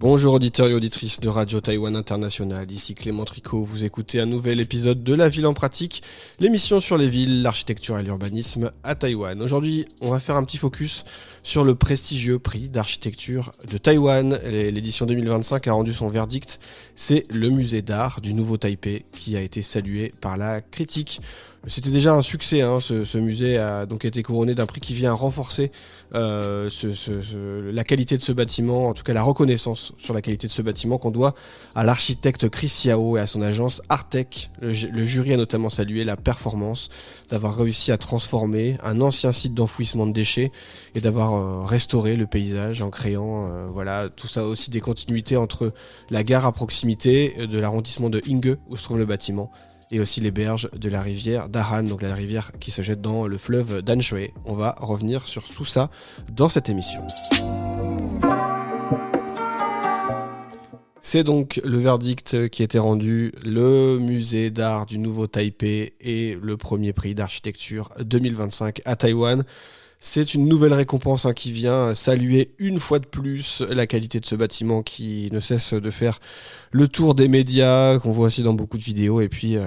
Bonjour auditeurs et auditrices de Radio Taïwan International, ici Clément Tricot, vous écoutez un nouvel épisode de La Ville en pratique, l'émission sur les villes, l'architecture et l'urbanisme à Taïwan. Aujourd'hui, on va faire un petit focus sur le prestigieux prix d'architecture de Taïwan. L'édition 2025 a rendu son verdict, c'est le musée d'art du Nouveau Taipei qui a été salué par la critique. C'était déjà un succès, ce musée a donc été couronné d'un prix qui vient renforcer la qualité de ce bâtiment, en tout cas la reconnaissance sur la qualité de ce bâtiment qu'on doit à l'architecte Chris Yao et à son agence Artec. Le jury a notamment salué la performance d'avoir réussi à transformer un ancien site d'enfouissement de déchets et d'avoir restauré le paysage en créant tout ça aussi des continuités entre la gare à proximité de l'arrondissement de Yingge où se trouve le bâtiment et aussi les berges de la rivière d'Ahan, donc la rivière qui se jette dans le fleuve d'Anshui. On va revenir sur tout ça dans cette émission. C'est donc le verdict qui a été rendu, le musée d'art du Nouveau Taipei et le premier prix d'architecture 2025 à Taïwan. C'est une nouvelle récompense qui vient saluer une fois de plus la qualité de ce bâtiment qui ne cesse de faire le tour des médias, qu'on voit aussi dans beaucoup de vidéos, et puis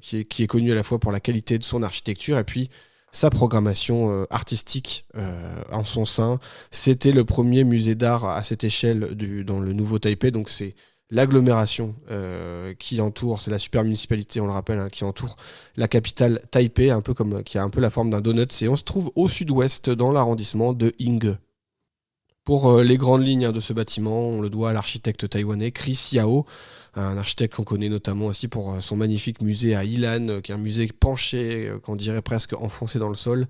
qui est connu à la fois pour la qualité de son architecture et puis sa programmation artistique en son sein. C'était le premier musée d'art à cette échelle dans le Nouveau Taipei, donc c'est l'agglomération qui entoure, c'est la super municipalité, on le rappelle, qui entoure la capitale Taipei, qui a un peu la forme d'un donut, et on se trouve au sud-ouest dans l'arrondissement de Yingge. Pour les grandes lignes de ce bâtiment, on le doit à l'architecte taïwanais Chris Yao, un architecte qu'on connaît notamment aussi pour son magnifique musée à Yilan, qui est un musée penché, qu'on dirait presque enfoncé dans le sol.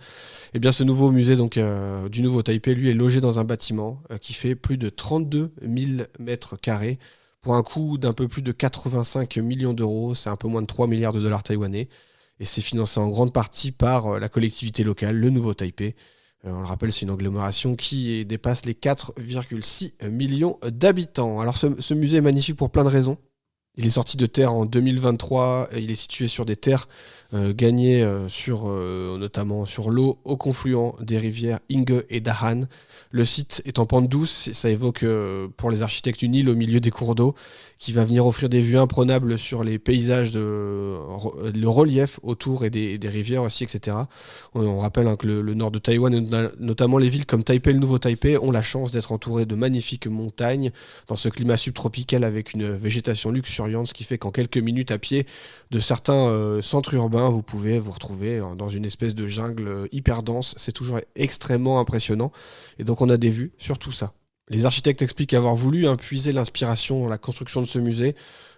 Et bien ce nouveau musée du Nouveau Taipei, lui, est logé dans un bâtiment qui fait plus de 32 000 mètres carrés, pour un coût d'un peu plus de 85 millions d'euros, c'est un peu moins de 3 milliards de dollars taïwanais, et c'est financé en grande partie par la collectivité locale, le Nouveau Taipei. On le rappelle, c'est une agglomération qui dépasse les 4,6 millions d'habitants. Alors ce musée est magnifique pour plein de raisons. Il est sorti de terre en 2023, et il est situé sur des terres gagnées notamment sur l'eau au confluent des rivières Yingge et d'Ahan. Le site est en pente douce, ça évoque pour les architectes une île au milieu des cours d'eau qui va venir offrir des vues imprenables sur les paysages, le relief autour et des rivières aussi, etc. On rappelle que le nord de Taïwan, et notamment les villes comme Taipei et le Nouveau Taipei, ont la chance d'être entourées de magnifiques montagnes dans ce climat subtropical avec une végétation luxuriante, ce qui fait qu'en quelques minutes à pied de certains centres urbains, vous pouvez vous retrouver dans une espèce de jungle hyper dense. C'est toujours extrêmement impressionnant. Et donc on a des vues sur tout ça. Les architectes expliquent avoir voulu puiser l'inspiration dans la construction de ce musée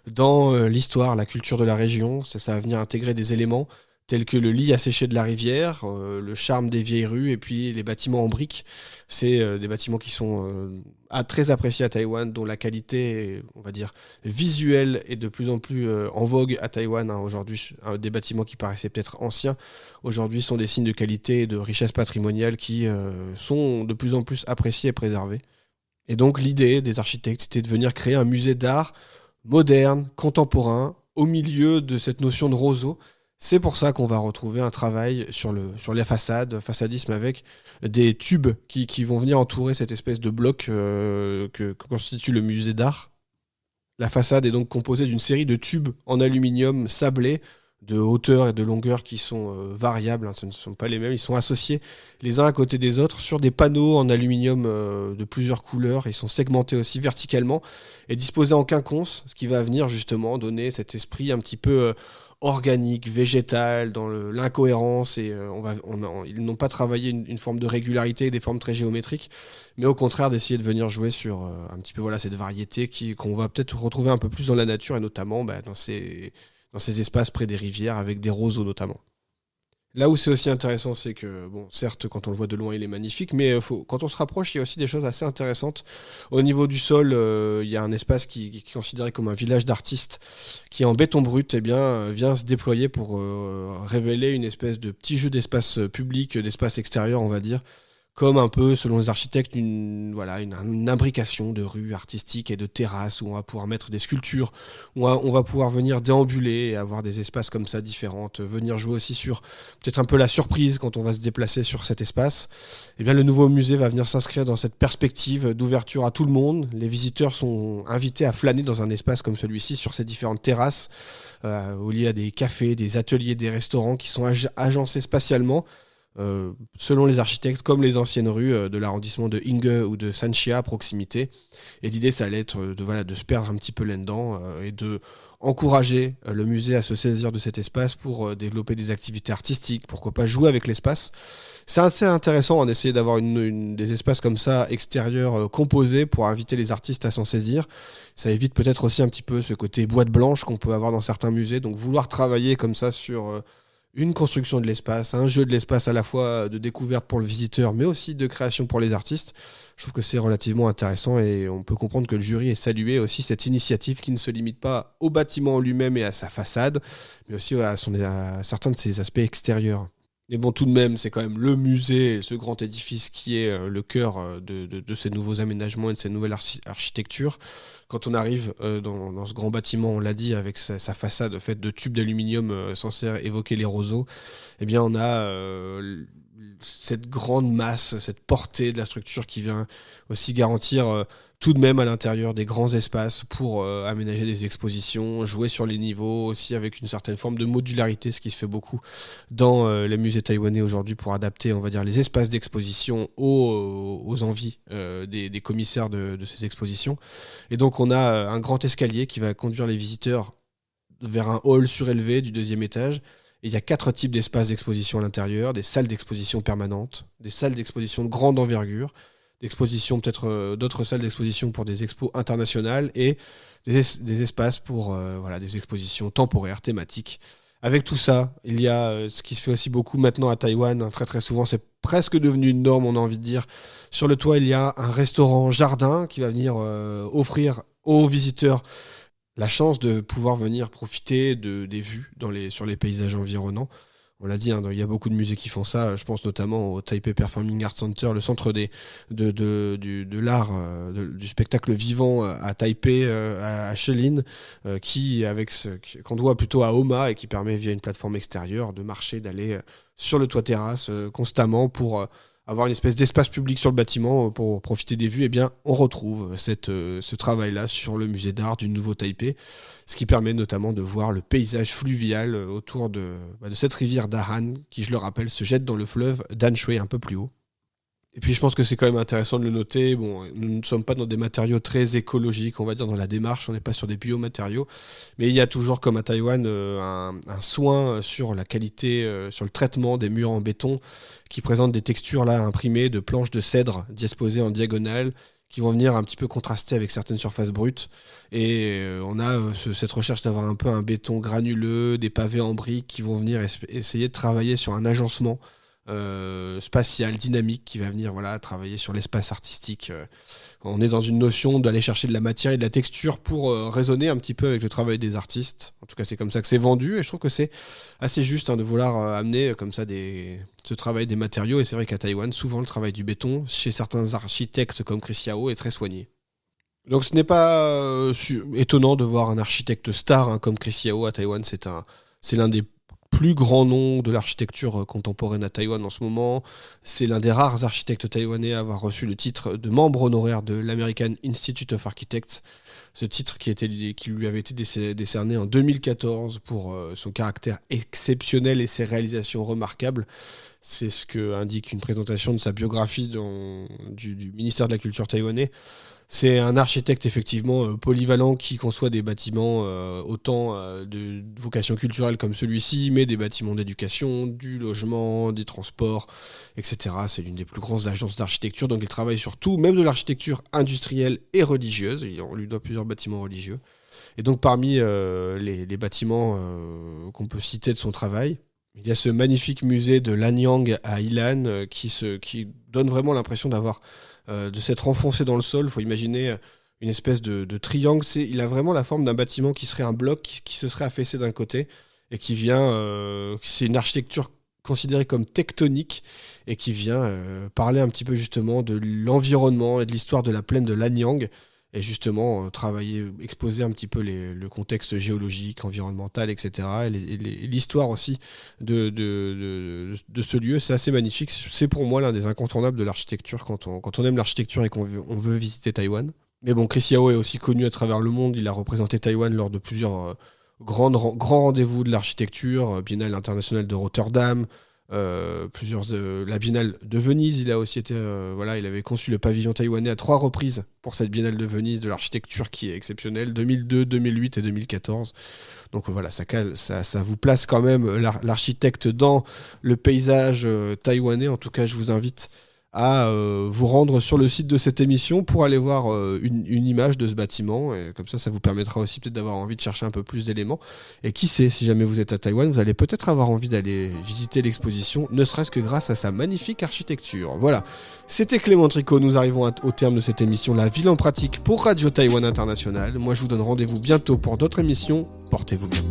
dans l'histoire, la culture de la région. Ça va venir intégrer des éléments tels que le lit asséché de la rivière, le charme des vieilles rues et puis les bâtiments en briques. C'est des bâtiments qui sont très appréciés à Taïwan, dont la qualité, on va dire, visuelle est de plus en plus en vogue à Taïwan. Aujourd'hui, des bâtiments qui paraissaient peut-être anciens, aujourd'hui sont des signes de qualité et de richesse patrimoniale qui sont de plus en plus appréciés et préservés. Et donc l'idée des architectes, c'était de venir créer un musée d'art moderne, contemporain, au milieu de cette notion de roseau. C'est pour ça qu'on va retrouver un travail sur les façadisme avec des tubes qui vont venir entourer cette espèce de bloc que constitue le musée d'art. La façade est donc composée d'une série de tubes en aluminium sablé de hauteur et de longueur qui sont variables, ce ne sont pas les mêmes, ils sont associés les uns à côté des autres sur des panneaux en aluminium de plusieurs couleurs, ils sont segmentés aussi verticalement et disposés en quinconce, ce qui va venir justement donner cet esprit un petit peu organique, végétal, dans l'incohérence, et ils n'ont pas travaillé une forme de régularité et des formes très géométriques, mais au contraire d'essayer de venir jouer sur un petit peu cette variété qu'on va peut-être retrouver un peu plus dans la nature et notamment dans ces espaces près des rivières avec des roseaux notamment. Là où c'est aussi intéressant, c'est que, certes, quand on le voit de loin, il est magnifique, mais quand on se rapproche, il y a aussi des choses assez intéressantes. Au niveau du sol, il y a un espace qui est considéré comme un village d'artistes qui, en béton brut, vient se déployer pour révéler une espèce de petit jeu d'espace public, d'espace extérieur, on va dire, comme un peu, selon les architectes, une imbrication de rues artistiques et de terrasses où on va pouvoir mettre des sculptures, où on va pouvoir venir déambuler et avoir des espaces comme ça différentes, venir jouer aussi sur peut-être un peu la surprise quand on va se déplacer sur cet espace. Eh bien, le nouveau musée va venir s'inscrire dans cette perspective d'ouverture à tout le monde. Les visiteurs sont invités à flâner dans un espace comme celui-ci, sur ces différentes terrasses, où il y a des cafés, des ateliers, des restaurants qui sont agencés spatialement, selon les architectes, comme les anciennes rues de l'arrondissement de Inge ou de Sanchia à proximité. Et l'idée, ça allait être de se perdre un petit peu là-dedans et de encourager le musée à se saisir de cet espace pour développer des activités artistiques, pourquoi pas jouer avec l'espace. C'est assez intéressant d'essayer d'avoir des espaces comme ça extérieurs composés pour inviter les artistes à s'en saisir. Ça évite peut-être aussi un petit peu ce côté boîte blanche qu'on peut avoir dans certains musées, donc vouloir travailler comme ça sur une construction de l'espace, un jeu de l'espace à la fois de découverte pour le visiteur, mais aussi de création pour les artistes. Je trouve que c'est relativement intéressant et on peut comprendre que le jury ait salué aussi cette initiative qui ne se limite pas au bâtiment en lui-même et à sa façade, mais aussi à certains de ses aspects extérieurs. Mais bon, tout de même, c'est quand même le musée, ce grand édifice qui est le cœur de ces nouveaux aménagements et de ces nouvelles architectures. Quand on arrive dans ce grand bâtiment, on l'a dit, avec sa façade faite de tubes d'aluminium censés évoquer les roseaux, eh bien on a cette grande masse, cette portée de la structure qui vient aussi garantir tout de même à l'intérieur des grands espaces pour aménager des expositions, jouer sur les niveaux, aussi avec une certaine forme de modularité, ce qui se fait beaucoup dans les musées taïwanais aujourd'hui pour adapter, on va dire, les espaces d'exposition aux envies des commissaires de ces expositions. Et donc on a un grand escalier qui va conduire les visiteurs vers un hall surélevé du deuxième étage. Et il y a 4 types d'espaces d'exposition à l'intérieur, des salles d'exposition permanentes, des salles d'exposition de grande envergure, peut-être d'autres salles d'exposition pour des expos internationales et des espaces pour des expositions temporaires, thématiques. Avec tout ça, il y a ce qui se fait aussi beaucoup maintenant à Taïwan, très très souvent, c'est presque devenu une norme, on a envie de dire. Sur le toit, il y a un restaurant jardin qui va venir offrir aux visiteurs la chance de pouvoir venir profiter des vues sur les paysages environnants. On l'a dit, il y a beaucoup de musées qui font ça. Je pense notamment au Taipei Performing Arts Center, le centre de l'art, du spectacle vivant à Taipei, à Shilin, qu'on doit plutôt à OMA et qui permet, via une plateforme extérieure, de marcher, d'aller sur le toit terrasse constamment pour avoir une espèce d'espace public sur le bâtiment pour profiter des vues. Eh bien, on retrouve ce travail-là sur le musée d'art du Nouveau Taipei, ce qui permet notamment de voir le paysage fluvial autour de cette rivière d'Ahan, qui, je le rappelle, se jette dans le fleuve d'Anshui un peu plus haut. Et puis je pense que c'est quand même intéressant de le noter. Bon, nous ne sommes pas dans des matériaux très écologiques, on va dire, dans la démarche, on n'est pas sur des biomatériaux, mais il y a toujours, comme à Taïwan, un soin sur la qualité, sur le traitement des murs en béton, qui présentent des textures là imprimées de planches de cèdre disposées en diagonale, qui vont venir un petit peu contraster avec certaines surfaces brutes. Et on a cette recherche d'avoir un peu un béton granuleux, des pavés en briques qui vont venir essayer de travailler sur un agencement spatial, dynamique, qui va venir travailler sur l'espace artistique. On est dans une notion d'aller chercher de la matière et de la texture pour raisonner un petit peu avec le travail des artistes. En tout cas, c'est comme ça que c'est vendu, et je trouve que c'est assez juste de vouloir amener comme ça ce travail des matériaux. Et c'est vrai qu'à Taïwan, souvent le travail du béton, chez certains architectes comme Chris Yao, est très soigné. Donc ce n'est pas étonnant de voir un architecte star comme Chris Yao à Taïwan. C'est l'un des plus grand nom de l'architecture contemporaine à Taïwan en ce moment. C'est l'un des rares architectes taïwanais à avoir reçu le titre de membre honoraire de l'American Institute of Architects. Ce titre qui lui avait été décerné en 2014 pour son caractère exceptionnel et ses réalisations remarquables. C'est ce que indique une présentation de sa biographie du ministère de la Culture taïwanais. C'est un architecte effectivement polyvalent qui conçoit des bâtiments autant de vocation culturelle comme celui-ci, mais des bâtiments d'éducation, du logement, des transports, etc. C'est l'une des plus grandes agences d'architecture, donc il travaille sur tout, même de l'architecture industrielle et religieuse. On lui doit plusieurs bâtiments religieux. Et donc parmi les bâtiments qu'on peut citer de son travail, il y a ce magnifique musée de Lanyang à Ilan qui donne vraiment l'impression de s'être enfoncé dans le sol. Il faut imaginer une espèce de triangle. Il a vraiment la forme d'un bâtiment qui serait un bloc qui se serait affaissé d'un côté et qui vient... c'est une architecture considéré comme tectonique et qui vient parler un petit peu justement de l'environnement et de l'histoire de la plaine de l'Anyang et justement exposer un petit peu le contexte géologique, environnemental, etc. et l'histoire aussi de ce lieu. C'est assez magnifique. C'est pour moi l'un des incontournables de l'architecture quand on aime l'architecture et qu'on veut visiter Taïwan. Mais bon, Chris Yao est aussi connu à travers le monde. Il a représenté Taïwan lors de plusieurs grands rendez-vous de l'architecture, Biennale internationale de Rotterdam, la Biennale de Venise. Il a aussi été, il avait conçu le pavillon taïwanais à 3 reprises pour cette Biennale de Venise de l'architecture qui est exceptionnelle, 2002, 2008 et 2014. Donc voilà, ça vous place quand même l'architecte dans le paysage taïwanais. En tout cas, je vous invite à vous rendre sur le site de cette émission pour aller voir une image de ce bâtiment, et comme ça vous permettra aussi peut-être d'avoir envie de chercher un peu plus d'éléments, et qui sait, si jamais vous êtes à Taïwan, vous allez peut-être avoir envie d'aller visiter l'exposition, ne serait-ce que grâce à sa magnifique architecture. Voilà, c'était Clément Tricot, nous arrivons au terme de cette émission La Ville en Pratique pour Radio Taïwan International. Moi je vous donne rendez-vous bientôt pour d'autres émissions, portez-vous bien.